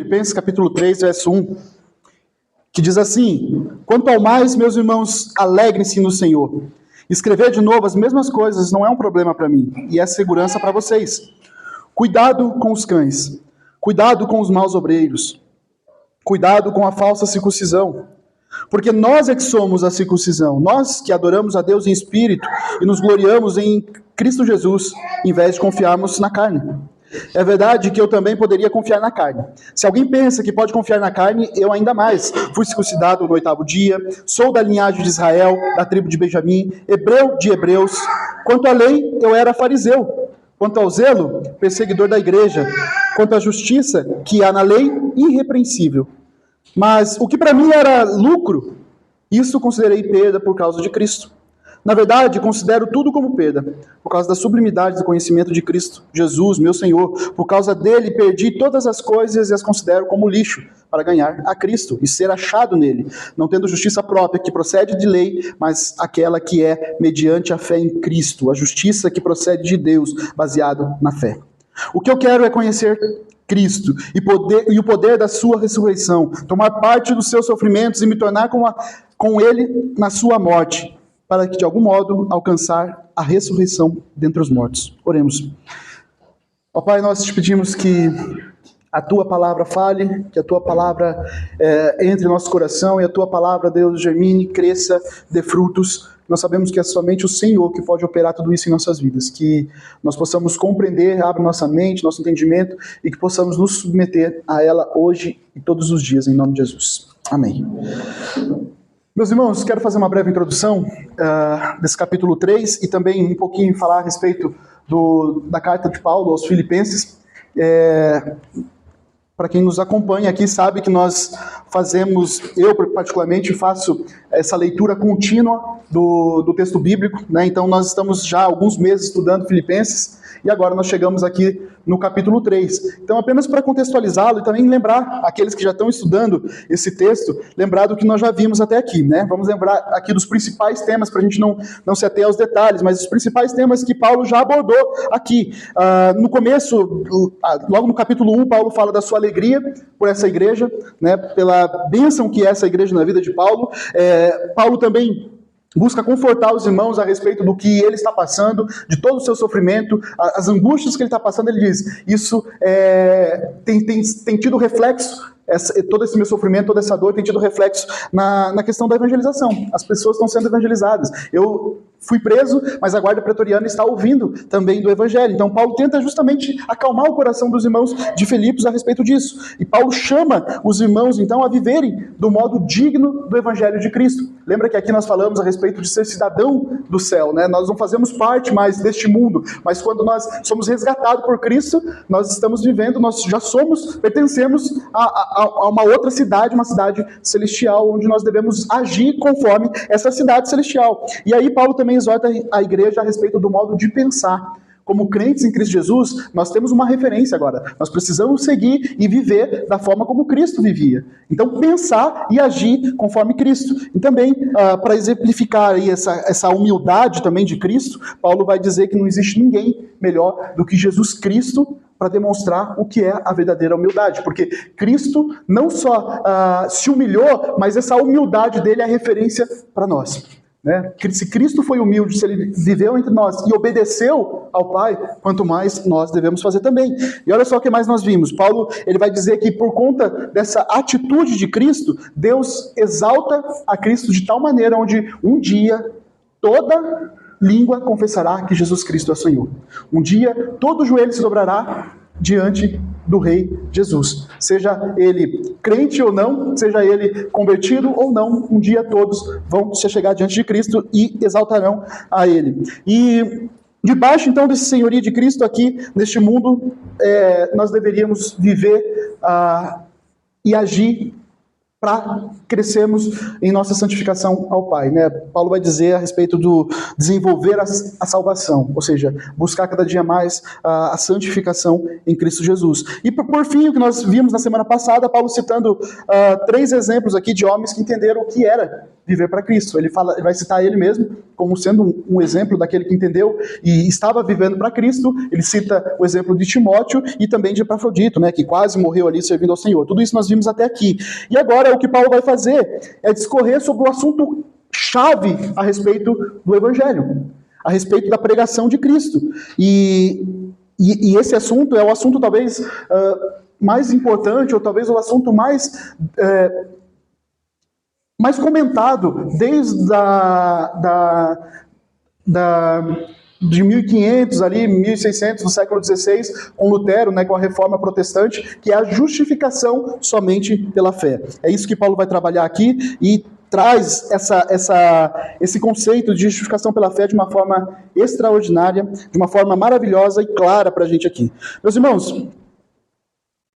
Filipenses capítulo 3, verso 1, que diz assim: quanto ao mais, meus irmãos, alegrem-se no Senhor. Escrever de novo as mesmas coisas não é um problema para mim, e é segurança para vocês. Cuidado com os cães, cuidado com os maus obreiros, cuidado com a falsa circuncisão, porque nós é que somos a circuncisão, nós que adoramos a Deus em espírito e nos gloriamos em Cristo Jesus, em vez de confiarmos na carne. É verdade que eu também poderia confiar na carne. Se alguém pensa que pode confiar na carne, eu ainda mais. Fui circuncidado no 8º dia, sou da linhagem de Israel, da tribo de Benjamim, hebreu de hebreus. Quanto à lei, eu era fariseu. Quanto ao zelo, perseguidor da igreja. Quanto à justiça, que há na lei, irrepreensível. Mas o que para mim era lucro, isso considerei perda por causa de Cristo. Na verdade, considero tudo como perda, por causa da sublimidade do conhecimento de Cristo, Jesus, meu Senhor. Por causa dele, perdi todas as coisas e as considero como lixo, para ganhar a Cristo e ser achado nele, não tendo justiça própria que procede de lei, mas aquela que é mediante a fé em Cristo, a justiça que procede de Deus, baseado na fé. O que eu quero é conhecer Cristo e o poder da sua ressurreição, tomar parte dos seus sofrimentos e me tornar com ele na sua morte, para que, de algum modo, alcançar a ressurreição dentre os mortos. Oremos. Ó Pai, nós te pedimos que a Tua palavra fale, que a Tua palavra entre em nosso coração e a Tua palavra, Deus, germine, cresça, dê frutos. Nós sabemos que é somente o Senhor que pode operar tudo isso em nossas vidas, que nós possamos compreender, abra nossa mente, nosso entendimento e que possamos nos submeter a ela hoje e todos os dias, em nome de Jesus. Amém. Meus irmãos, quero fazer uma breve introdução desse capítulo 3 e também um pouquinho falar a respeito da carta de Paulo aos Filipenses. Para quem nos acompanha aqui sabe que nós fazemos, eu particularmente faço essa leitura contínua do texto bíblico, né? Então nós estamos já há alguns meses estudando Filipenses e agora nós chegamos aqui no capítulo 3. Então, apenas para contextualizá-lo e também lembrar aqueles que já estão estudando esse texto, lembrar do que nós já vimos até aqui, né? Vamos lembrar aqui dos principais temas, para a gente não se ater aos detalhes, mas os principais temas que Paulo já abordou aqui. No começo, logo no capítulo 1, Paulo fala da sua alegria por essa igreja, né? Pela bênção que é essa igreja na vida de Paulo. Paulo também busca confortar os irmãos a respeito do que ele está passando, de todo o seu sofrimento, as angústias que ele está passando. Ele diz, isso tem tido reflexo, todo esse meu sofrimento, toda essa dor tem tido reflexo na questão da evangelização. As pessoas estão sendo evangelizadas. Eu fui preso, mas a guarda pretoriana está ouvindo também do evangelho. Então Paulo tenta justamente acalmar o coração dos irmãos de Filipos a respeito disso. E Paulo chama os irmãos então a viverem do modo digno do evangelho de Cristo. Lembra que aqui nós falamos a respeito de ser cidadão do céu, né? Nós não fazemos parte mais deste mundo, mas quando nós somos resgatados por Cristo, nós estamos vivendo, nós já pertencemos a uma outra cidade, uma cidade celestial, onde nós devemos agir conforme essa cidade celestial. E aí Paulo também exorta a igreja a respeito do modo de pensar. Como crentes em Cristo Jesus, nós temos uma referência agora. Nós precisamos seguir e viver da forma como Cristo vivia. Então, pensar e agir conforme Cristo. E também, para exemplificar aí essa humildade também de Cristo, Paulo vai dizer que não existe ninguém melhor do que Jesus Cristo para demonstrar o que é a verdadeira humildade. Porque Cristo não só se humilhou, mas essa humildade dele é a referência para nós. Né? Se Cristo foi humilde, se ele viveu entre nós e obedeceu ao Pai, quanto mais nós devemos fazer também. E olha só o que mais nós vimos. Paulo ele vai dizer que por conta dessa atitude de Cristo, Deus exalta a Cristo de tal maneira onde um dia toda língua confessará que Jesus Cristo é Senhor. Um dia todo joelho se dobrará diante do Rei Jesus. Seja ele crente ou não, seja ele convertido ou não, um dia todos vão se chegar diante de Cristo e exaltarão a ele. E debaixo então desse senhorio de Cristo aqui, neste mundo, nós deveríamos viver e agir para crescermos em nossa santificação ao Pai, né? Paulo vai dizer a respeito do desenvolver a salvação, ou seja, buscar cada dia mais a santificação em Cristo Jesus. E por fim, o que nós vimos na semana passada, Paulo citando 3 exemplos aqui de homens que entenderam o que era viver para Cristo. Ele vai citar ele mesmo como sendo um exemplo daquele que entendeu e estava vivendo para Cristo. Ele cita o exemplo de Timóteo e também de Epafrodito, né, que quase morreu ali servindo ao Senhor. Tudo isso nós vimos até aqui. E agora o que Paulo vai fazer é discorrer sobre o assunto chave a respeito do Evangelho, a respeito da pregação de Cristo. E esse assunto é o assunto talvez mais importante, ou talvez o assunto mais comentado desde de 1500 ali, 1600, no século XVI, com Lutero, né, com a Reforma Protestante, que é a justificação somente pela fé. É isso que Paulo vai trabalhar aqui e traz esse conceito de justificação pela fé de uma forma extraordinária, de uma forma maravilhosa e clara para a gente aqui. Meus irmãos,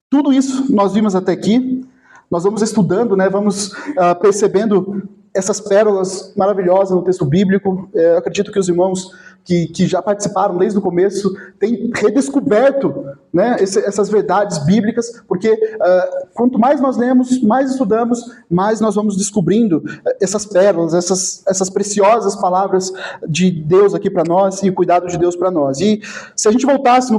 tudo isso nós vimos até aqui, nós vamos estudando, né, vamos percebendo essas pérolas maravilhosas no texto bíblico. Eu acredito que os irmãos que já participaram desde o começo têm redescoberto, né, essas verdades bíblicas, porque quanto mais nós lemos, mais estudamos, mais nós vamos descobrindo essas pérolas, essas preciosas palavras de Deus aqui para nós e o cuidado de Deus para nós. E se a gente voltasse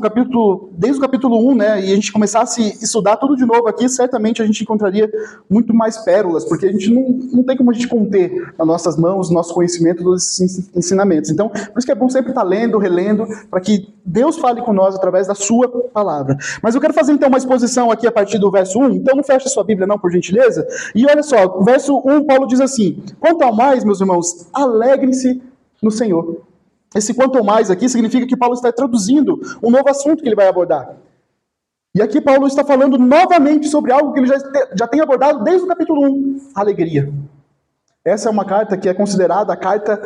desde o capítulo 1, né, e a gente começasse a estudar tudo de novo aqui, certamente a gente encontraria muito mais pérolas, porque a gente não tem como a gente conter nas nossas mãos, nosso conhecimento dos ensinamentos. Então, por isso que é bom sempre estar lendo, relendo, para que Deus fale com nós através da sua palavra. Mas eu quero fazer então uma exposição aqui a partir do verso 1, então não feche a sua Bíblia não, por gentileza. E olha só, o verso 1, Paulo diz assim: quanto ao mais, meus irmãos, alegrem-se no Senhor. Esse quanto ao mais aqui significa que Paulo está traduzindo um novo assunto que ele vai abordar. E aqui Paulo está falando novamente sobre algo que ele já tem abordado desde o capítulo 1, alegria. Essa é uma carta que é considerada a carta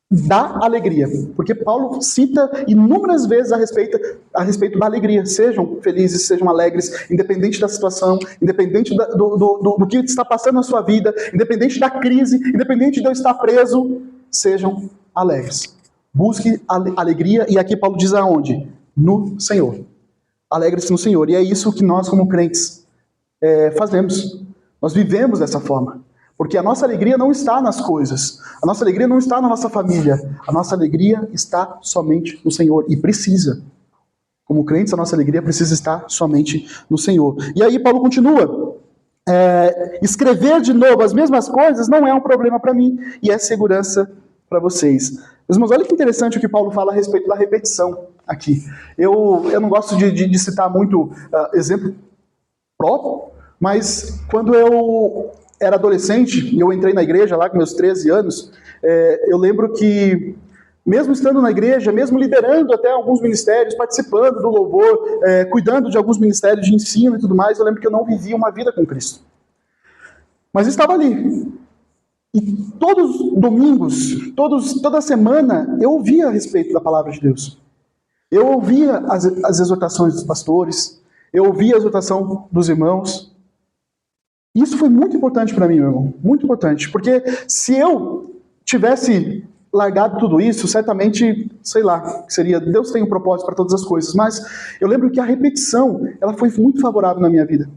da alegria, porque Paulo cita inúmeras vezes a respeito da alegria. Sejam felizes, sejam alegres, independente da situação, independente do que está passando na sua vida, independente da crise, independente de eu estar preso, sejam alegres. Busque alegria, e aqui Paulo diz aonde? No Senhor. Alegre-se no Senhor. E é isso que nós, como crentes, fazemos. Nós vivemos dessa forma. Porque a nossa alegria não está nas coisas. A nossa alegria não está na nossa família. A nossa alegria está somente no Senhor. E precisa. Como crentes, a nossa alegria precisa estar somente no Senhor. E aí Paulo continua. Escrever de novo as mesmas coisas não é um problema para mim. E é segurança para vocês. Meus irmãos, olha que interessante o que Paulo fala a respeito da repetição aqui. Eu não gosto de citar muito exemplo próprio, mas quando eu era adolescente e eu entrei na igreja lá com meus 13 anos, eu lembro que, mesmo estando na igreja, mesmo liderando até alguns ministérios, participando do louvor, cuidando de alguns ministérios de ensino e tudo mais, eu lembro que eu não vivia uma vida com Cristo. Mas eu estava ali. E todos os domingos, toda semana, eu ouvia a respeito da palavra de Deus. Eu ouvia as exortações dos pastores, eu ouvia a exortação dos irmãos. Isso foi muito importante para mim, meu irmão, muito importante, porque se eu tivesse largado tudo isso, certamente, sei lá, seria, Deus tem um propósito para todas as coisas, mas eu lembro que a repetição, ela foi muito favorável na minha vida.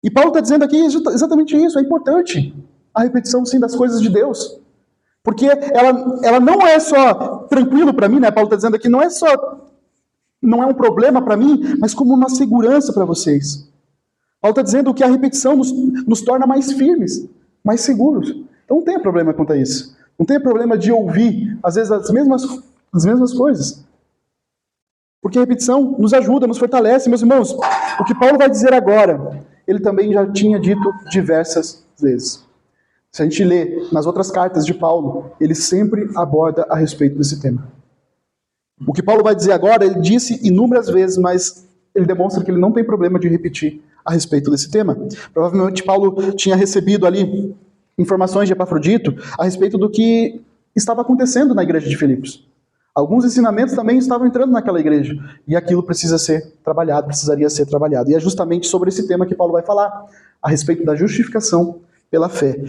E Paulo está dizendo aqui exatamente isso, é importante a repetição, sim, das coisas de Deus, porque ela não é só tranquilo para mim, né? Paulo está dizendo aqui, não é um problema para mim, mas como uma segurança para vocês. Paulo está dizendo que a repetição nos torna mais firmes, mais seguros. Então não tem problema quanto a isso. Não tem problema de ouvir, às vezes, as mesmas coisas. Porque a repetição nos ajuda, nos fortalece. Meus irmãos, o que Paulo vai dizer agora, ele também já tinha dito diversas vezes. Se a gente lê nas outras cartas de Paulo, ele sempre aborda a respeito desse tema. O que Paulo vai dizer agora, ele disse inúmeras vezes, mas ele demonstra que ele não tem problema de repetir a respeito desse tema. Provavelmente Paulo tinha recebido ali informações de Epafrodito a respeito do que estava acontecendo na igreja de Filipos. Alguns ensinamentos também estavam entrando naquela igreja, e aquilo precisaria ser trabalhado. E é justamente sobre esse tema que Paulo vai falar, a respeito da justificação pela fé.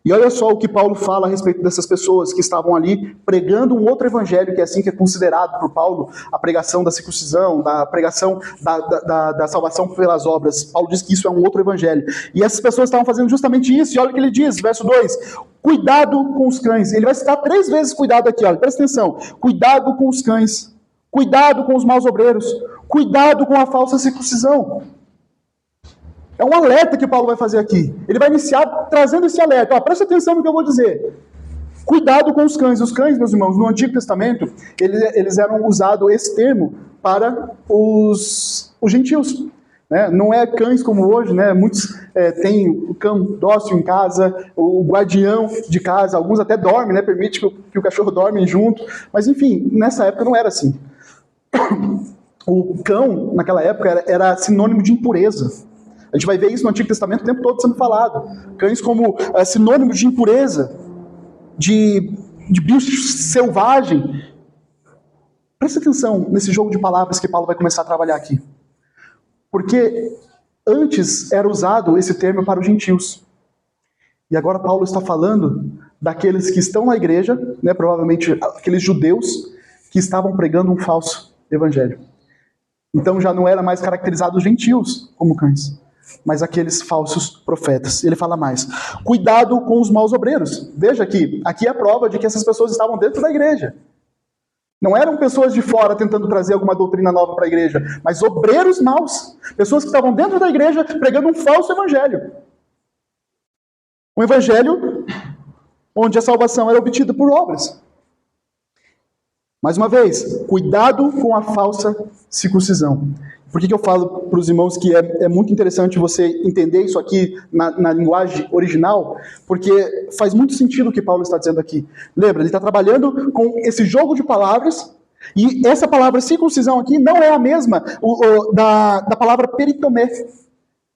E olha só o que Paulo fala a respeito dessas pessoas que estavam ali pregando um outro evangelho, que é assim que é considerado por Paulo a pregação da circuncisão, da pregação da salvação pelas obras. Paulo diz que isso é um outro evangelho. E essas pessoas estavam fazendo justamente isso, e olha o que ele diz, verso 2, cuidado com os cães. Ele vai citar 3 vezes cuidado aqui, olha, presta atenção. Cuidado com os cães, cuidado com os maus obreiros, cuidado com a falsa circuncisão. É um alerta que Paulo vai fazer aqui. Ele vai iniciar trazendo esse alerta. Ó, presta atenção no que eu vou dizer. Cuidado com os cães. Os cães, meus irmãos, no Antigo Testamento, eles eram usados esse termo para os gentios. Né? Não é cães como hoje, né? Muitos têm o cão dócil em casa, o guardião de casa, alguns até dormem, né? Permite que o cachorro dorme junto. Mas enfim, nessa época não era assim. O cão, naquela época, era sinônimo de impureza. A gente vai ver isso no Antigo Testamento o tempo todo sendo falado. Cães como sinônimo de impureza, de bicho selvagem. Presta atenção nesse jogo de palavras que Paulo vai começar a trabalhar aqui. Porque antes era usado esse termo para os gentios. E agora Paulo está falando daqueles que estão na igreja, né, provavelmente aqueles judeus que estavam pregando um falso evangelho. Então já não era mais caracterizado os gentios como cães, mas aqueles falsos profetas. Ele fala mais. Cuidado com os maus obreiros. Veja aqui é a prova de que essas pessoas estavam dentro da igreja. Não eram pessoas de fora tentando trazer alguma doutrina nova para a igreja, mas obreiros maus. Pessoas que estavam dentro da igreja pregando um falso evangelho. Um evangelho onde a salvação era obtida por obras. Mais uma vez, cuidado com a falsa circuncisão. Por que eu falo para os irmãos que é muito interessante você entender isso aqui na linguagem original? Porque faz muito sentido o que Paulo está dizendo aqui. Lembra, ele está trabalhando com esse jogo de palavras, e essa palavra circuncisão aqui não é a mesma da palavra peritomé,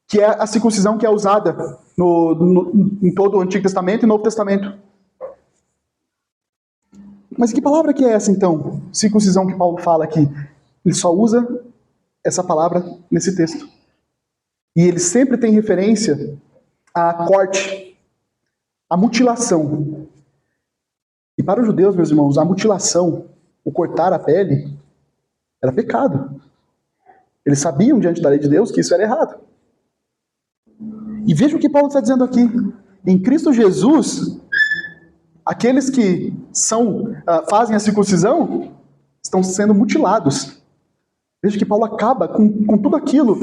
que é a circuncisão que é usada em todo o Antigo Testamento e Novo Testamento. Mas que palavra que é essa, então? Circuncisão que Paulo fala aqui. Ele só usa essa palavra nesse texto. E ele sempre tem referência a corte, a mutilação. E para os judeus, meus irmãos, a mutilação, o cortar a pele, era pecado. Eles sabiam, diante da lei de Deus, que isso era errado. E veja o que Paulo está dizendo aqui. Em Cristo Jesus, aqueles que fazem a circuncisão estão sendo mutilados. Veja que Paulo acaba com tudo aquilo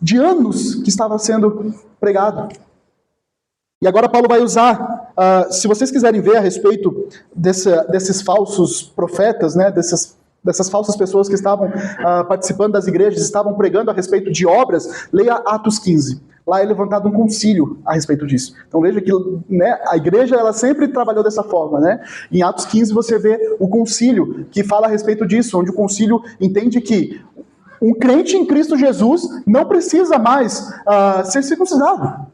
de anos que estava sendo pregado. E agora Paulo vai usar, se vocês quiserem ver a respeito desses falsos profetas, né, dessas falsas pessoas que estavam participando das igrejas, estavam pregando a respeito de obras, leia Atos 15. Lá é levantado um concílio a respeito disso. Então veja que, né, a igreja ela sempre trabalhou dessa forma. Né? Em Atos 15 você vê o concílio que fala a respeito disso, onde o concílio entende que um crente em Cristo Jesus não precisa mais ser circuncidado.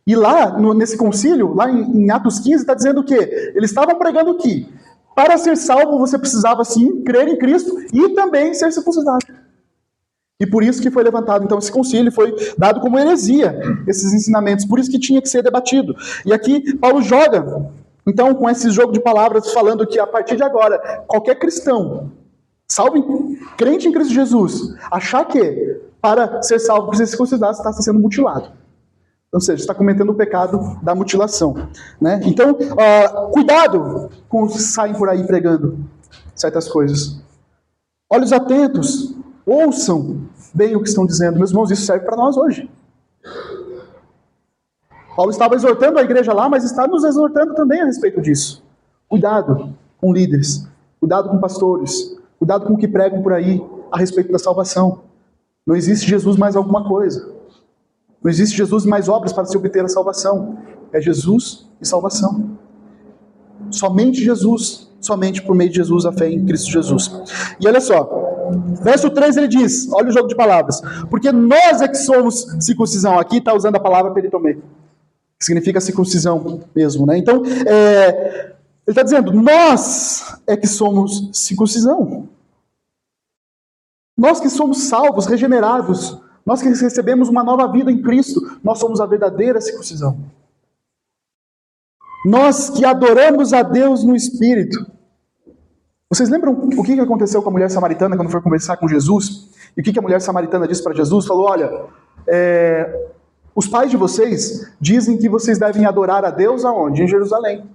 E lá, nesse concílio, lá em Atos 15, está dizendo que eles estavam pregando que para ser salvo você precisava sim crer em Cristo e também ser circuncidado. E por isso que foi levantado, então, esse concílio, foi dado como heresia, esses ensinamentos, por isso que tinha que ser debatido. E aqui Paulo joga, então, com esse jogo de palavras, falando que a partir de agora, qualquer cristão, salvo crente em Cristo Jesus, achar que para ser salvo precisa ser circuncidado, está sendo mutilado. Ou seja, está cometendo o pecado da mutilação. Né? Então, cuidado com os que saem por aí pregando certas coisas. Olhos atentos. Ouçam bem o que estão dizendo. Meus irmãos, isso serve para nós hoje. Paulo estava exortando a igreja lá, mas está nos exortando também a respeito disso. Cuidado com líderes. Cuidado com pastores. Cuidado com o que pregam por aí a respeito da salvação. Não existe Jesus mais alguma coisa. Não existe Jesus mais obras para se obter a salvação. É Jesus e salvação. Somente Jesus. Somente por meio de Jesus, a fé em Cristo Jesus. E olha só. Verso 3 ele diz, olha o jogo de palavras, porque nós é que somos circuncisão. Aqui está usando a palavra peritomê, que significa circuncisão mesmo, né? Então, ele está dizendo, nós é que somos circuncisão. Nós que somos salvos, regenerados, nós que recebemos uma nova vida em Cristo, nós somos a verdadeira circuncisão. Nós que adoramos a Deus no Espírito. Vocês lembram o que aconteceu com a mulher samaritana quando foi conversar com Jesus? E o que a mulher samaritana disse para Jesus? Falou, olha, os pais de vocês dizem que vocês devem adorar a Deus aonde? Em Jerusalém.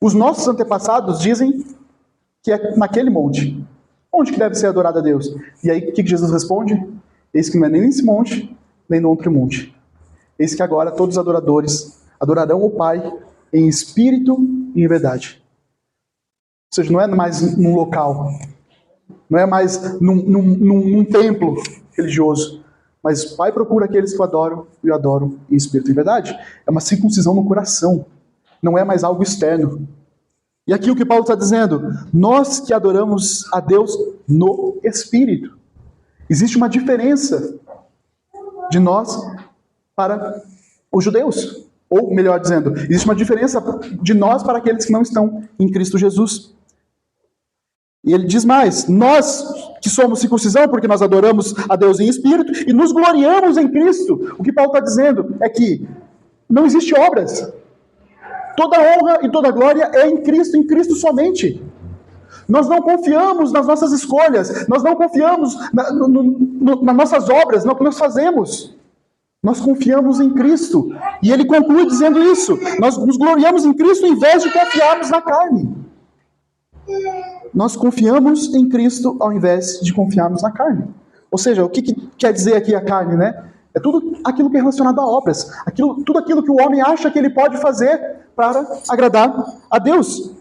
Os nossos antepassados dizem que é naquele monte. Onde que deve ser adorado a Deus? E aí o que Jesus responde? Eis que não é nem nesse monte, nem no outro monte. Eis que agora todos os adoradores adorarão o Pai em espírito e em verdade. Ou seja, não é mais num local, não é mais num templo religioso, mas o Pai procura aqueles que o adoram e o adoram em espírito e em verdade. É uma circuncisão no coração, não é mais algo externo. E aqui o que Paulo está dizendo, nós que adoramos a Deus no Espírito. Existe uma diferença de nós para os judeus. Ou, melhor dizendo, existe uma diferença de nós para aqueles que não estão em Cristo Jesus. E ele diz mais, nós que somos circuncisão porque nós adoramos a Deus em Espírito e nos gloriamos em Cristo. O que Paulo está dizendo é que não existe obras. Toda honra e toda glória é em Cristo somente. Nós não confiamos nas nossas escolhas, nós não confiamos nas nossas obras, no que nós fazemos. Nós confiamos em Cristo. E ele conclui dizendo isso. Nós nos gloriamos em Cristo em vez de confiarmos na carne. Nós confiamos em Cristo ao invés de confiarmos na carne. Ou seja, o que quer dizer aqui a carne, né? É tudo aquilo que é relacionado a obras. Tudo aquilo que o homem acha que ele pode fazer para agradar a Deus.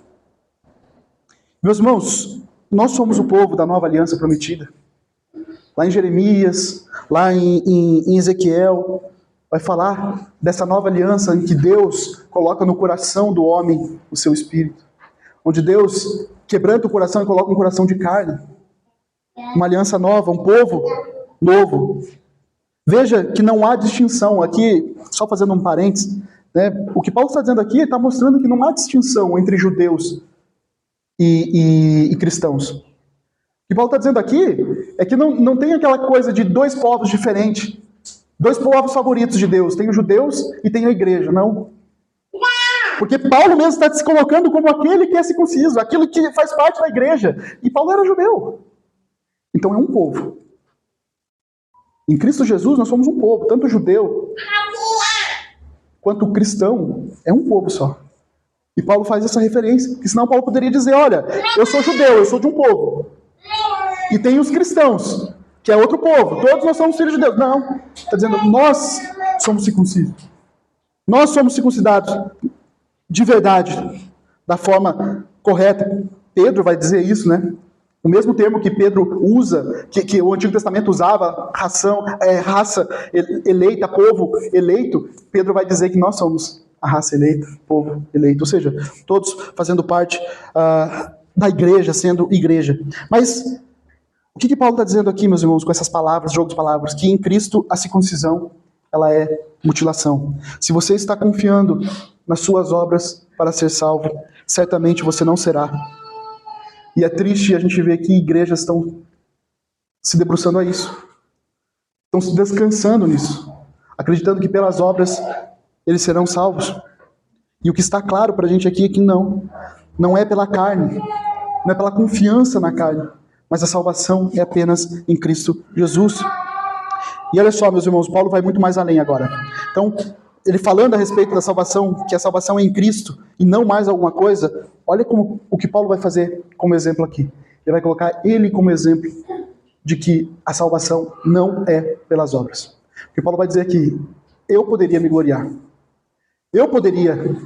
Meus irmãos, nós somos o povo da nova aliança prometida. Lá em Jeremias, lá em Ezequiel, vai falar dessa nova aliança em que Deus coloca no coração do homem o seu espírito. Onde Deus quebranta o coração e coloca um coração de carne. Uma aliança nova, um povo novo. Veja que não há distinção. Aqui, só fazendo um parênteses, né, o que Paulo está dizendo aqui está mostrando que não há distinção entre judeus e cristãos. O que Paulo está dizendo aqui é que não tem aquela coisa de dois povos diferentes, dois povos favoritos de Deus. Tem os judeus e tem a igreja, não. Porque Paulo mesmo está se colocando como aquele que é circunciso, aquele que faz parte da igreja. E Paulo era judeu. Então é um povo. Em Cristo Jesus nós somos um povo, tanto judeu quanto cristão, é um povo só. E Paulo faz essa referência, porque senão Paulo poderia dizer, olha, eu sou judeu, eu sou de um povo. E tem os cristãos, que é outro povo, todos nós somos filhos de Deus. Não, está dizendo, nós somos circuncisos. Nós somos circuncidados de verdade, da forma correta. Pedro vai dizer isso, né? O mesmo termo que Pedro usa, que o Antigo Testamento usava, raça eleita, povo eleito, Pedro vai dizer que nós somos a raça eleita, povo eleito. Ou seja, todos fazendo parte da igreja, sendo igreja. Mas o que Paulo está dizendo aqui, meus irmãos, com essas palavras, jogo de palavras? Que em Cristo a circuncisão, ela é mutilação. Se você está confiando nas suas obras para ser salvo, certamente você não será. E é triste a gente ver que igrejas estão se debruçando a isso. Estão se descansando nisso. Acreditando que pelas obras eles serão salvos. E o que está claro para a gente aqui é que não é pela carne, não é pela confiança na carne, mas a salvação é apenas em Cristo Jesus. E olha só, meus irmãos, Paulo vai muito mais além agora. Então, ele falando a respeito da salvação, que a salvação é em Cristo e não mais alguma coisa, olha o que Paulo vai fazer como exemplo aqui. Ele vai colocar ele como exemplo de que a salvação não é pelas obras. Porque Paulo vai dizer que eu poderia me gloriar. Eu poderia,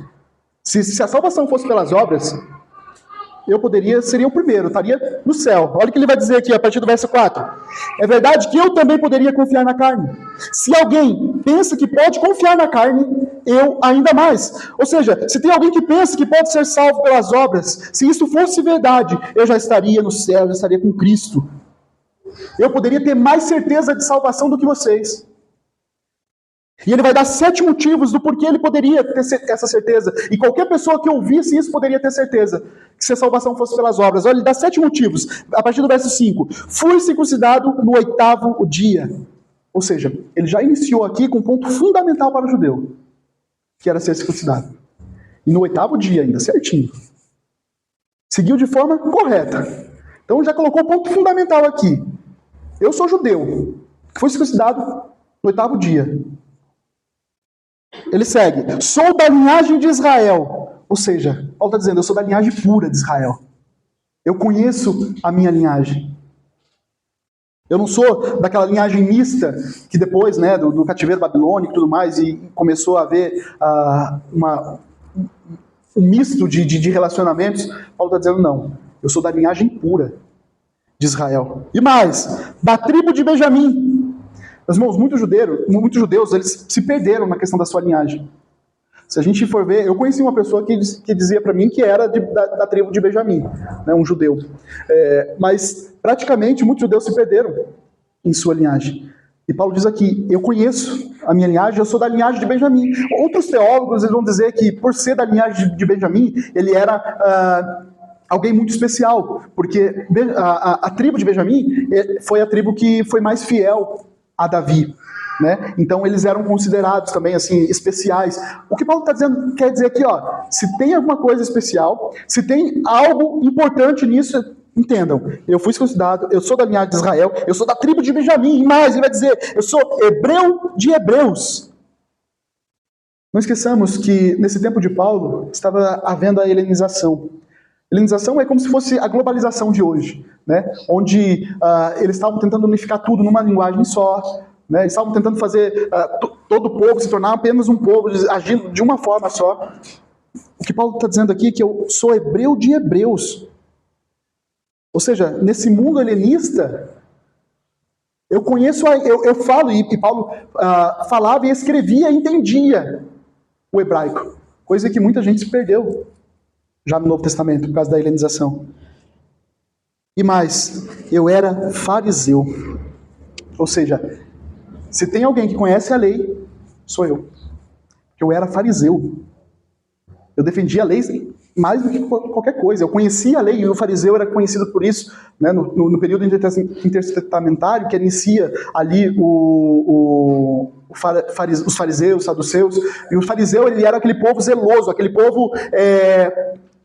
se a salvação fosse pelas obras, seria o primeiro, estaria no céu. Olha o que ele vai dizer aqui a partir do verso 4. É verdade que eu também poderia confiar na carne. Se alguém pensa que pode confiar na carne, eu ainda mais. Ou seja, se tem alguém que pensa que pode ser salvo pelas obras, se isso fosse verdade, eu já estaria no céu, já estaria com Cristo. Eu poderia ter mais certeza de salvação do que vocês. E ele vai dar 7 motivos do porquê ele poderia ter essa certeza. E qualquer pessoa que ouvisse isso poderia ter certeza que se a salvação fosse pelas obras. Olha, ele dá 7 motivos. A partir do verso 5. Fui circuncidado no 8º dia. Ou seja, ele já iniciou aqui com um ponto fundamental para o judeu, que era ser circuncidado. E no 8º dia ainda, certinho. Seguiu de forma correta. Então já colocou o ponto fundamental aqui. Eu sou judeu, que foi circuncidado no 8º dia. Ele segue. Sou da linhagem de Israel. Ou seja, Paulo está dizendo, eu sou da linhagem pura de Israel. Eu conheço a minha linhagem. Eu não sou daquela linhagem mista que depois, né, do cativeiro babilônico e tudo mais, e começou a haver um misto de relacionamentos. Paulo está dizendo, não. Eu sou da linhagem pura de Israel. E mais, da tribo de Benjamim. Meus irmãos, muitos judeus, eles se perderam na questão da sua linhagem. Se a gente for ver, eu conheci uma pessoa que dizia para mim que era da tribo de Benjamim, né, um judeu. Mas, praticamente, muitos judeus se perderam em sua linhagem. E Paulo diz aqui, eu conheço a minha linhagem, eu sou da linhagem de Benjamim. Outros teólogos eles vão dizer que, por ser da linhagem de Benjamim, ele era alguém muito especial, porque a tribo de Benjamim foi a tribo que foi mais fiel a Davi. Né? Então eles eram considerados também assim especiais. O que Paulo está dizendo quer dizer aqui, ó, se tem alguma coisa especial, se tem algo importante nisso, entendam, eu fui circuncidado, eu sou da linhagem de Israel, eu sou da tribo de Benjamim, e mais, ele vai dizer, eu sou hebreu de hebreus. Não esqueçamos que nesse tempo de Paulo estava havendo a helenização. Helenização é como se fosse a globalização de hoje, né? Onde eles estavam tentando unificar tudo numa linguagem só. Né? Eles estavam tentando fazer todo o povo se tornar apenas um povo, agindo de uma forma só. O que Paulo está dizendo aqui é que eu sou hebreu de hebreus. Ou seja, nesse mundo helenista, eu conheço, eu falo, e Paulo falava e escrevia e entendia o hebraico. Coisa que muita gente se perdeu já no Novo Testamento, por causa da helenização. E mais, eu era fariseu. Ou seja, se tem alguém que conhece a lei, sou eu. Eu era fariseu. Eu defendia a lei mais do que qualquer coisa. Eu conhecia a lei e o fariseu era conhecido por isso, né, no período intertestamentário, que inicia ali os fariseus, os saduceus. E o fariseu ele era aquele povo zeloso, aquele povo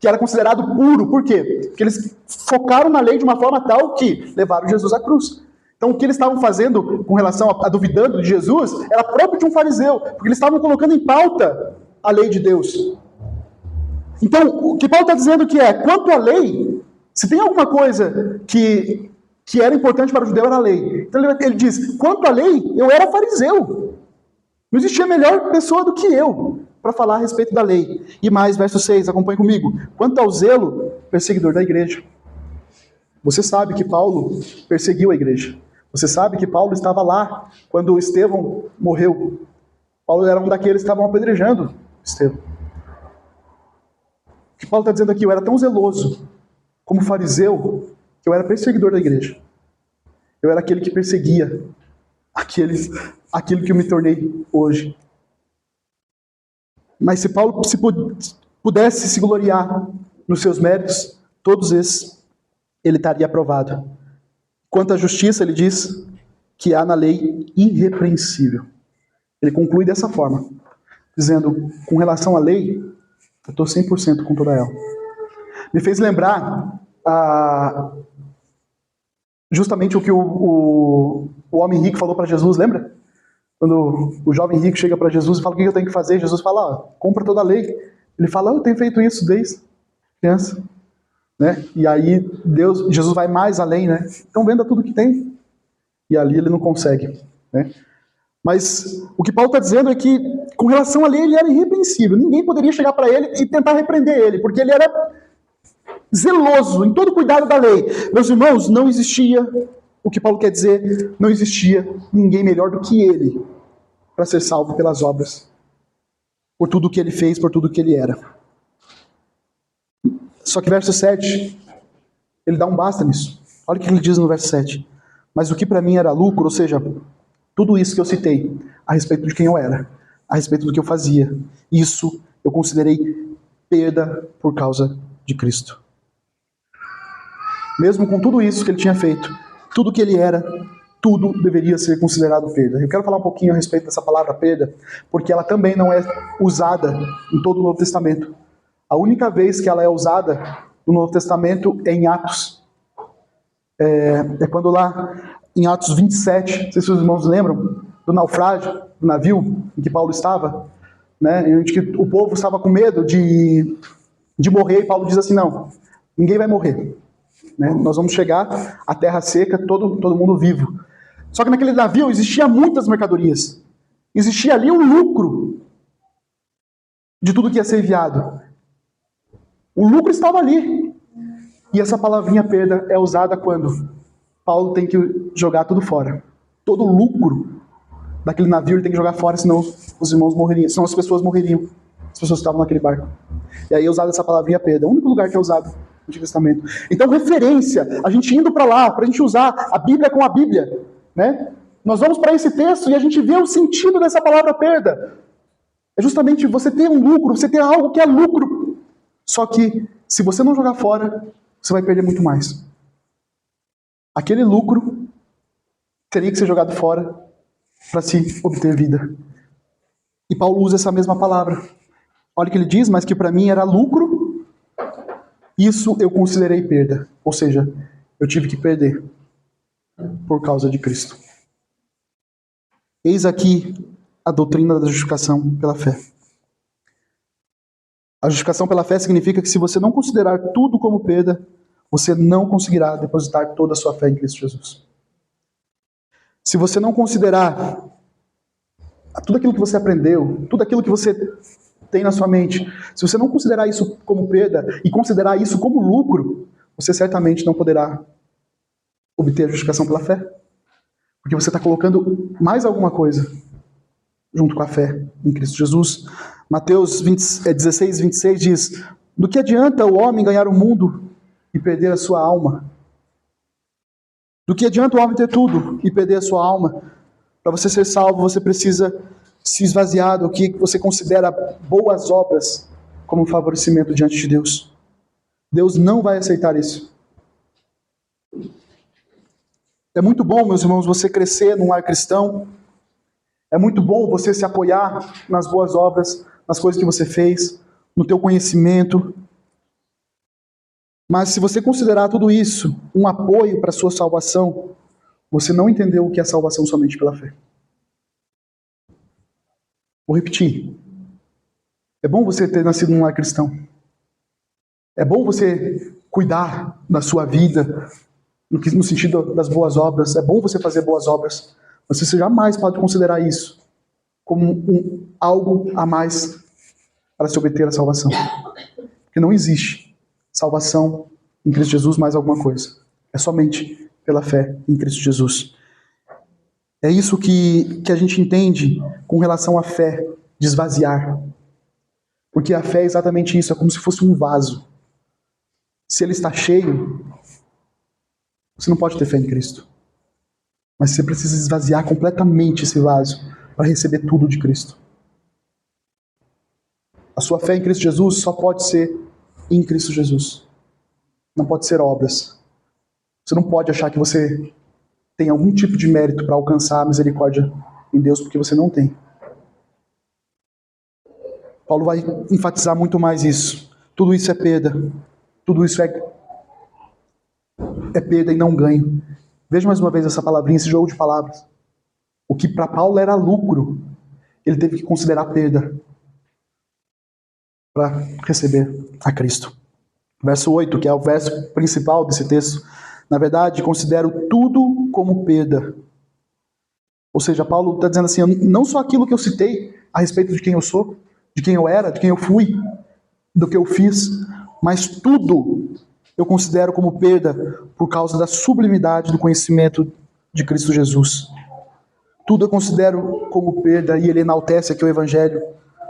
que era considerado puro. Por quê? Porque eles focaram na lei de uma forma tal que levaram Jesus à cruz. Então, o que eles estavam fazendo com relação a duvidando de Jesus era próprio de um fariseu, porque eles estavam colocando em pauta a lei de Deus. Então, o que Paulo está dizendo que quanto à lei, se tem alguma coisa que era importante para o judeu, era a lei. Então, ele diz, quanto à lei, eu era fariseu. Não existia melhor pessoa do que eu para falar a respeito da lei. E mais, verso 6, acompanhe comigo. Quanto ao zelo, perseguidor da igreja. Você sabe que Paulo perseguiu a igreja. Você sabe que Paulo estava lá quando Estevão morreu. Paulo era um daqueles que estavam apedrejando Estevão. O que Paulo está dizendo aqui, eu era tão zeloso como fariseu, que eu era perseguidor da igreja. Eu era aquele que perseguia aquilo que eu me tornei hoje. Mas se Paulo pudesse se gloriar nos seus méritos, todos esses, ele estaria aprovado. Quanto à justiça, ele diz que há na lei irrepreensível. Ele conclui dessa forma, dizendo, com relação à lei, eu estou 100% com toda ela. Me fez lembrar justamente o que o homem rico falou para Jesus, lembra? Quando o jovem rico chega para Jesus e fala, o que eu tenho que fazer? Jesus fala, compra toda a lei. Ele fala, eu tenho feito isso desde criança. Né? E aí Jesus vai mais além, né? Então venda tudo que tem. E ali ele não consegue, né? Mas o que Paulo está dizendo é que, com relação à lei, ele era irrepreensível. Ninguém poderia chegar para ele e tentar repreender ele, porque ele era zeloso em todo o cuidado da lei. Meus irmãos, não existia, o que Paulo quer dizer, não existia ninguém melhor do que ele para ser salvo pelas obras, por tudo que ele fez, por tudo que ele era. Só que verso 7, ele dá um basta nisso. Olha o que ele diz no verso 7. Mas o que para mim era lucro, ou seja, tudo isso que eu citei, a respeito de quem eu era, a respeito do que eu fazia, isso eu considerei perda por causa de Cristo. Mesmo com tudo isso que ele tinha feito, tudo que ele era, tudo deveria ser considerado perda. Eu quero falar um pouquinho a respeito dessa palavra perda, porque ela também não é usada em todo o Novo Testamento. A única vez que ela é usada no Novo Testamento é em Atos. É quando lá em Atos 27, não sei se os irmãos lembram, do naufrágio, do navio em que Paulo estava, né, em que o povo estava com medo de morrer, e Paulo diz assim, não, ninguém vai morrer. Né, nós vamos chegar à terra seca, todo mundo vivo. Só que naquele navio existia muitas mercadorias. Existia ali um lucro de tudo que ia ser enviado. O lucro estava ali. E essa palavrinha perda é usada quando Paulo tem que jogar tudo fora. Todo o lucro daquele navio ele tem que jogar fora, senão os irmãos morreriam, senão as pessoas morreriam. As pessoas que estavam naquele barco. E aí é usada essa palavrinha perda. É o único lugar que é usado no Antigo Testamento. Então, referência, a gente indo para lá, para a gente usar a Bíblia com a Bíblia. Né? Nós vamos para esse texto e a gente vê o sentido dessa palavra perda. É justamente você ter um lucro, você ter algo que é lucro. Só que, se você não jogar fora, você vai perder muito mais. Aquele lucro teria que ser jogado fora para se obter vida. E Paulo usa essa mesma palavra. Olha o que ele diz, mas que para mim era lucro, isso eu considerei perda. Ou seja, eu tive que perder por causa de Cristo. Eis aqui a doutrina da justificação pela fé. A justificação pela fé significa que se você não considerar tudo como perda, você não conseguirá depositar toda a sua fé em Cristo Jesus. Se você não considerar tudo aquilo que você aprendeu, tudo aquilo que você tem na sua mente, se você não considerar isso como perda e considerar isso como lucro, você certamente não poderá obter a justificação pela fé. Porque você está colocando mais alguma coisa junto com a fé em Cristo Jesus. Mateus 16, 26 diz: do que adianta o homem ganhar o mundo e perder a sua alma? Do que adianta o homem ter tudo e perder a sua alma? Para você ser salvo, você precisa se esvaziar do que você considera boas obras como um favorecimento diante de Deus. Deus não vai aceitar isso. É muito bom, meus irmãos, você crescer num lar cristão. É muito bom você se apoiar nas boas obras, nas coisas que você fez, no teu conhecimento. Mas se você considerar tudo isso um apoio para a sua salvação, você não entendeu o que é salvação somente pela fé. Vou repetir. É bom você ter nascido num lar cristão. É bom você cuidar da sua vida, no sentido das boas obras. É bom você fazer boas obras. Mas você jamais pode considerar isso como algo a mais para se obter a salvação. Porque não existe salvação em Cristo Jesus mais alguma coisa. É somente pela fé em Cristo Jesus. É isso que a gente entende com relação à fé de esvaziar. Porque a fé é exatamente isso, é como se fosse um vaso. Se ele está cheio, você não pode ter fé em Cristo. Mas você precisa esvaziar completamente esse vaso para receber tudo de Cristo. A sua fé em Cristo Jesus só pode ser em Cristo Jesus. Não pode ser obras. Você não pode achar que você tem algum tipo de mérito para alcançar a misericórdia em Deus, porque você não tem. Paulo vai enfatizar muito mais isso. Tudo isso é perda. Tudo isso é perda e não ganho. Veja mais uma vez essa palavrinha, esse jogo de palavras. O que para Paulo era lucro, ele teve que considerar perda para receber a Cristo. Verso 8, que é o verso principal desse texto. Na verdade, considero tudo como perda. Ou seja, Paulo está dizendo assim, não só aquilo que eu citei a respeito de quem eu sou, de quem eu era, de quem eu fui, do que eu fiz, mas tudo eu considero como perda por causa da sublimidade do conhecimento de Cristo Jesus. Tudo eu considero como perda, e ele enaltece aqui o Evangelho,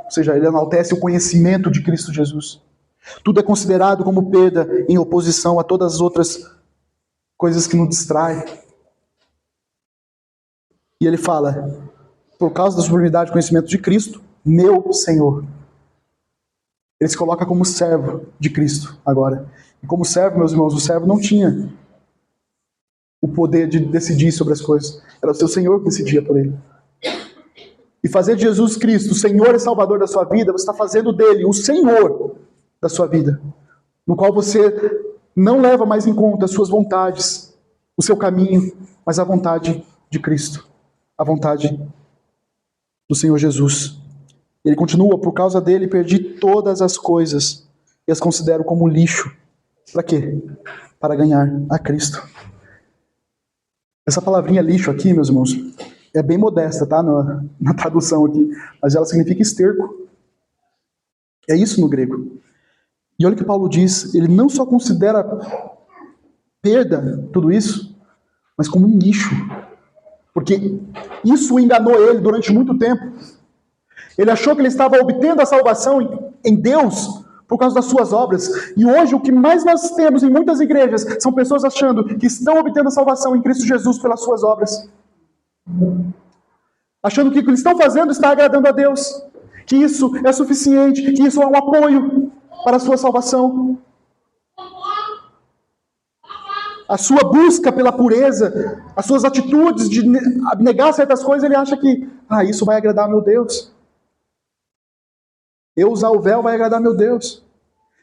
ou seja, ele enaltece o conhecimento de Cristo Jesus. Tudo é considerado como perda em oposição a todas as outras coisas que nos distraem. E ele fala, por causa da sublimidade do conhecimento de Cristo, meu Senhor. Ele se coloca como servo de Cristo agora. E como servo, meus irmãos, o servo não tinha o poder de decidir sobre as coisas. Era o seu Senhor que decidia por ele. E fazer de Jesus Cristo o Senhor e Salvador da sua vida, você está fazendo dele o Senhor da sua vida, no qual você não leva mais em conta as suas vontades, o seu caminho, mas a vontade de Cristo, a vontade do Senhor Jesus. Ele continua: por causa dele perdi todas as coisas e as considero como lixo. Para quê? Para ganhar a Cristo. Essa palavrinha lixo aqui, meus irmãos, é bem modesta, tá? Na tradução aqui, mas ela significa esterco. É isso no grego. E olha o que Paulo diz: ele não só considera perda tudo isso, mas como um lixo. Porque isso enganou ele durante muito tempo. Ele achou que ele estava obtendo a salvação em Deus por causa das suas obras. E hoje o que mais nós temos em muitas igrejas são pessoas achando que estão obtendo a salvação em Cristo Jesus pelas suas obras. Achando que o que eles estão fazendo está agradando a Deus. Que isso é suficiente, que isso é um apoio para a sua salvação. A sua busca pela pureza, as suas atitudes de negar certas coisas, ele acha que isso vai agradar meu Deus. Eu usar o véu vai agradar meu Deus.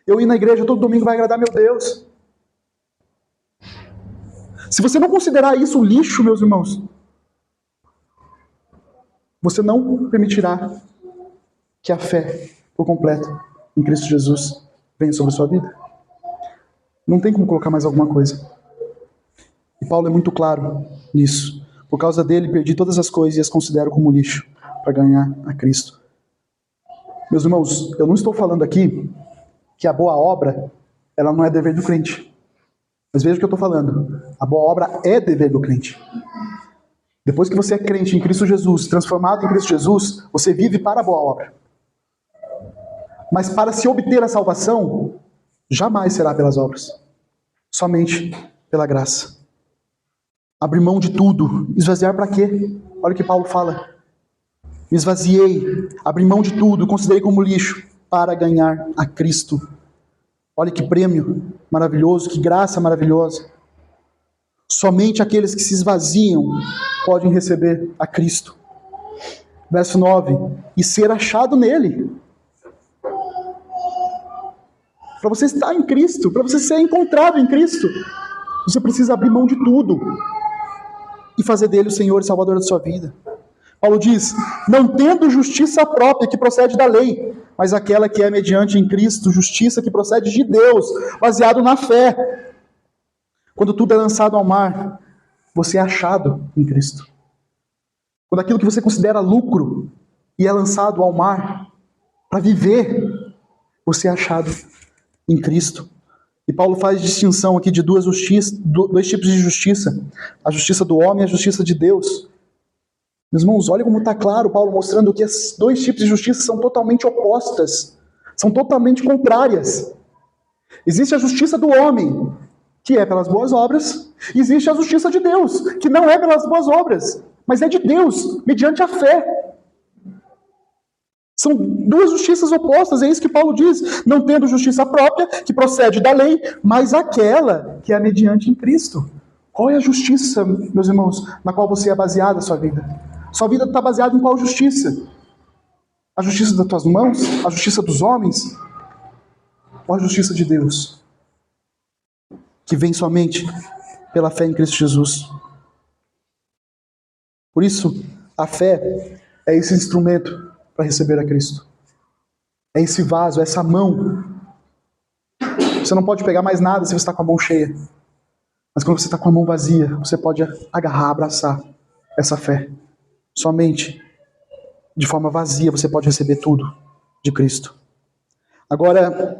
Eu ir na igreja todo domingo vai agradar meu Deus. Se você não considerar isso lixo, meus irmãos, você não permitirá que a fé por completo em Cristo Jesus venha sobre a sua vida. Não tem como colocar mais alguma coisa. E Paulo é muito claro nisso. Por causa dele, perdi todas as coisas e as considero como lixo para ganhar a Cristo. Meus irmãos, eu não estou falando aqui que a boa obra, ela não é dever do crente. Mas veja o que eu estou falando. A boa obra é dever do crente. Depois que você é crente em Cristo Jesus, transformado em Cristo Jesus, você vive para a boa obra. Mas para se obter a salvação, jamais será pelas obras. Somente pela graça. Abrir mão de tudo. Esvaziar para quê? Olha o que Paulo fala. Me esvaziei, abri mão de tudo, considerei como lixo para ganhar a Cristo. Olha que prêmio maravilhoso, que graça maravilhosa. Somente aqueles que se esvaziam podem receber a Cristo. Verso 9. E ser achado nele. Para você estar em Cristo, para você ser encontrado em Cristo, você precisa abrir mão de tudo e fazer dele o Senhor e Salvador da sua vida. Paulo diz: não tendo justiça própria que procede da lei, mas aquela que é mediante em Cristo, justiça que procede de Deus, baseado na fé. Quando tudo é lançado ao mar, você é achado em Cristo. Quando aquilo que você considera lucro e é lançado ao mar para viver, você é achado em Cristo. E Paulo faz distinção aqui de dois tipos de justiça: a justiça do homem e a justiça de Deus. Meus irmãos, olha como está claro Paulo mostrando que esses dois tipos de justiça são totalmente opostas, são totalmente contrárias. Existe a justiça do homem, que é pelas boas obras, e existe a justiça de Deus, que não é pelas boas obras, mas é de Deus, mediante a fé. São duas justiças opostas, é isso que Paulo diz: não tendo justiça própria, que procede da lei, mas aquela que é mediante em Cristo. Qual é a justiça, meus irmãos, na qual você é baseada a sua vida? Sua vida está baseada em qual justiça? A justiça das tuas mãos? A justiça dos homens? Ou a justiça de Deus? Que vem somente pela fé em Cristo Jesus. Por isso, a fé é esse instrumento para receber a Cristo. É esse vaso, é essa mão. Você não pode pegar mais nada se você está com a mão cheia. Mas quando você está com a mão vazia, você pode agarrar, abraçar essa fé. Somente de forma vazia você pode receber tudo de Cristo. Agora,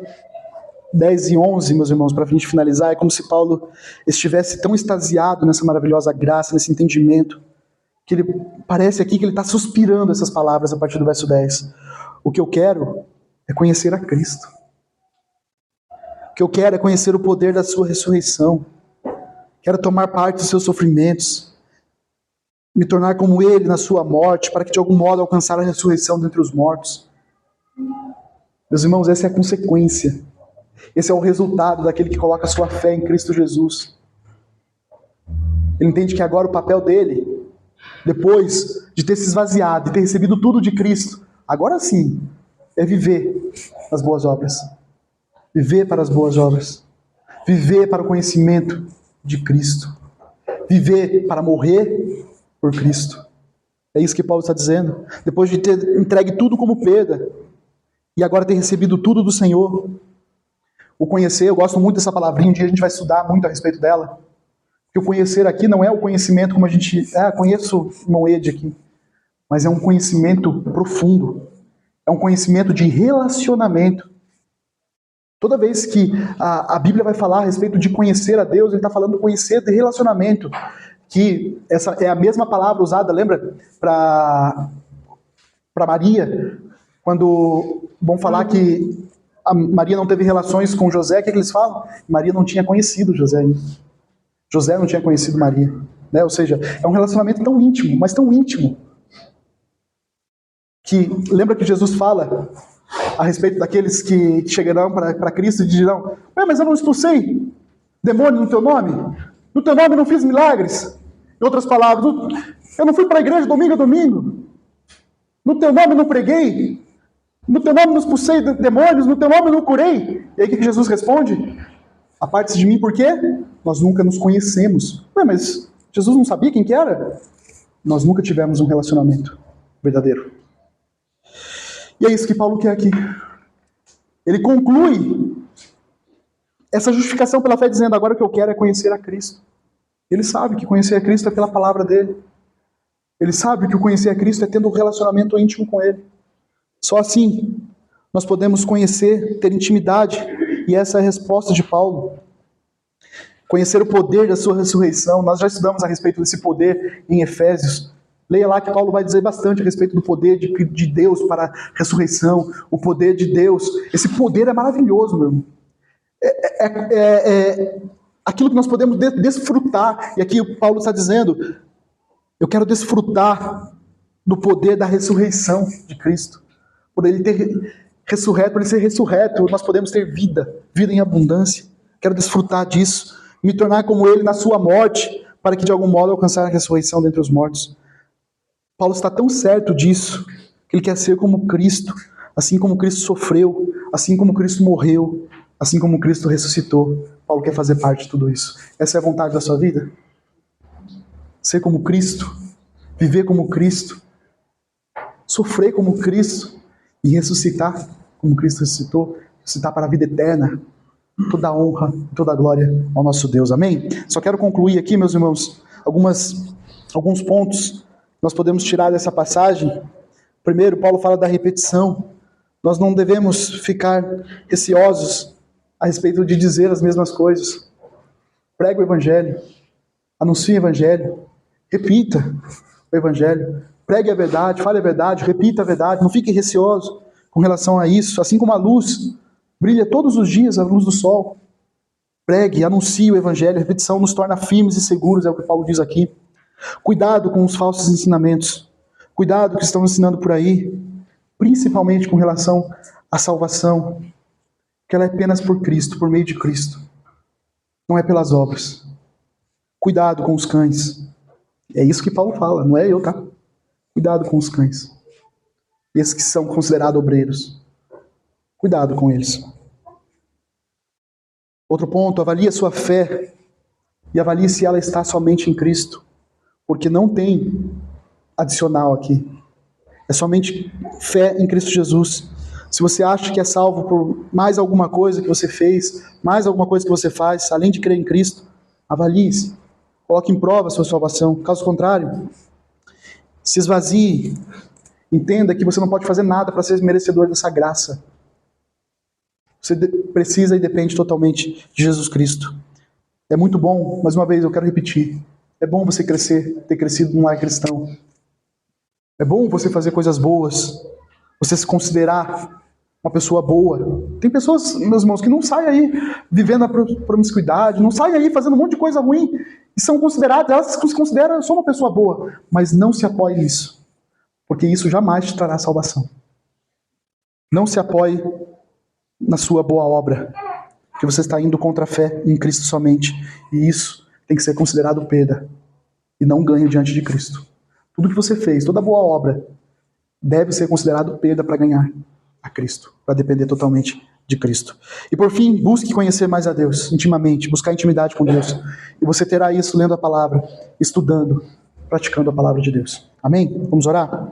10 e 11, meus irmãos, para a gente finalizar, é como se Paulo estivesse tão extasiado nessa maravilhosa graça, nesse entendimento, que ele parece aqui que ele está suspirando essas palavras a partir do verso 10. O que eu quero é conhecer a Cristo. O que eu quero é conhecer o poder da sua ressurreição. Quero tomar parte dos seus sofrimentos, me tornar como ele na sua morte, para que de algum modo alcançar a ressurreição dentre os mortos. Meus irmãos, essa é a consequência. Esse é o resultado daquele que coloca a sua fé em Cristo Jesus. Ele entende que agora o papel dele, depois de ter se esvaziado e ter recebido tudo de Cristo, agora sim, é viver as boas obras. Viver para as boas obras. Viver para o conhecimento de Cristo. Viver para morrer por Cristo. É isso que Paulo está dizendo. Depois de ter entregue tudo como perda, e agora ter recebido tudo do Senhor. O conhecer, eu gosto muito dessa palavrinha, um dia a gente vai estudar muito a respeito dela. Porque o conhecer aqui não é o conhecimento como a gente... conheço o irmão Ed aqui. Mas é um conhecimento profundo. É um conhecimento de relacionamento. Toda vez que a Bíblia vai falar a respeito de conhecer a Deus, ele está falando de conhecer de relacionamento. Que essa é a mesma palavra usada, lembra? Para Maria. Quando vão falar que a Maria não teve relações com José, o que eles falam? Maria não tinha conhecido José ainda. José não tinha conhecido Maria. Né? Ou seja, é um relacionamento tão íntimo, mas tão íntimo, que lembra que Jesus fala a respeito daqueles que chegarão para Cristo e dirão: mas eu não expulsei demônio no teu nome? No teu nome eu não fiz milagres? Em outras palavras, eu não fui para a igreja domingo a domingo? No teu nome eu não preguei? No teu nome eu não expulsei demônios? No teu nome eu não curei? E aí o que Jesus responde? Aparte-se de mim, por quê? Nós nunca nos conhecemos. Mas Jesus não sabia quem que era? Nós nunca tivemos um relacionamento verdadeiro. E é isso que Paulo quer aqui. Ele conclui essa justificação pela fé dizendo: agora o que eu quero é conhecer a Cristo. Ele sabe que conhecer a Cristo é pela palavra dele. Ele sabe que o conhecer a Cristo é tendo um relacionamento íntimo com ele. Só assim nós podemos conhecer, ter intimidade. E essa é a resposta de Paulo. Conhecer o poder da sua ressurreição. Nós já estudamos a respeito desse poder em Efésios. Leia lá que Paulo vai dizer bastante a respeito do poder de Deus para a ressurreição. O poder de Deus. Esse poder é maravilhoso, meu irmão. Aquilo que nós podemos desfrutar. E aqui o Paulo está dizendo: eu quero desfrutar do poder da ressurreição de Cristo. Por ele ter ressurreto, por ele ser ressurreto, nós podemos ter vida em abundância. Quero desfrutar disso, me tornar como ele na sua morte, para que de algum modo alcançar a ressurreição dentre os mortos. Paulo está tão certo disso, que ele quer ser como Cristo, assim como Cristo sofreu, assim como Cristo morreu, assim como Cristo ressuscitou. Paulo quer fazer parte de tudo isso. Essa é a vontade da sua vida? Ser como Cristo, viver como Cristo, sofrer como Cristo e ressuscitar como Cristo ressuscitou, ressuscitar para a vida eterna. Toda a honra, toda a glória ao nosso Deus. Amém? Só quero concluir aqui, meus irmãos, alguns pontos nós podemos tirar dessa passagem. Primeiro, Paulo fala da repetição. Nós não devemos ficar receosos a respeito de dizer as mesmas coisas. Pregue o Evangelho, anuncie o Evangelho, repita o Evangelho, pregue a verdade, fale a verdade, repita a verdade, não fique receoso com relação a isso. Assim como a luz brilha todos os dias, a luz do sol. Pregue, anuncie o Evangelho, a repetição nos torna firmes e seguros, é o que Paulo diz aqui. Cuidado com os falsos ensinamentos. Cuidado com o que estão ensinando por aí, principalmente com relação à salvação, que ela é apenas por Cristo, por meio de Cristo. Não é pelas obras. Cuidado com os cães. É isso que Paulo fala, não é eu, tá? Cuidado com os cães. Esses que são considerados obreiros. Cuidado com eles. Outro ponto, avalie a sua fé e avalie se ela está somente em Cristo. Porque não tem adicional aqui. É somente fé em Cristo Jesus. Se você acha que é salvo por mais alguma coisa que você fez, mais alguma coisa que você faz, além de crer em Cristo, avalie-se. Coloque em prova a sua salvação. Caso contrário, se esvazie. Entenda que você não pode fazer nada para ser merecedor dessa graça. Você precisa e depende totalmente de Jesus Cristo. É muito bom, mais uma vez eu quero repetir, é bom você crescer, ter crescido num lar cristão. É bom você fazer coisas boas, você se considerar uma pessoa boa. Tem pessoas, meus irmãos, que não saem aí vivendo a promiscuidade, não saem aí fazendo um monte de coisa ruim, e são consideradas, elas se consideram, eu sou uma pessoa boa, mas não se apoie nisso, porque isso jamais te trará salvação. Não se apoie na sua boa obra, que você está indo contra a fé em Cristo somente, e isso tem que ser considerado perda, e não ganho diante de Cristo. Tudo que você fez, toda boa obra, deve ser considerado perda para ganhar a Cristo, para depender totalmente de Cristo. E por fim, busque conhecer mais a Deus intimamente, buscar intimidade com Deus. E você terá isso lendo a palavra, estudando, praticando a palavra de Deus. Amém? Vamos orar?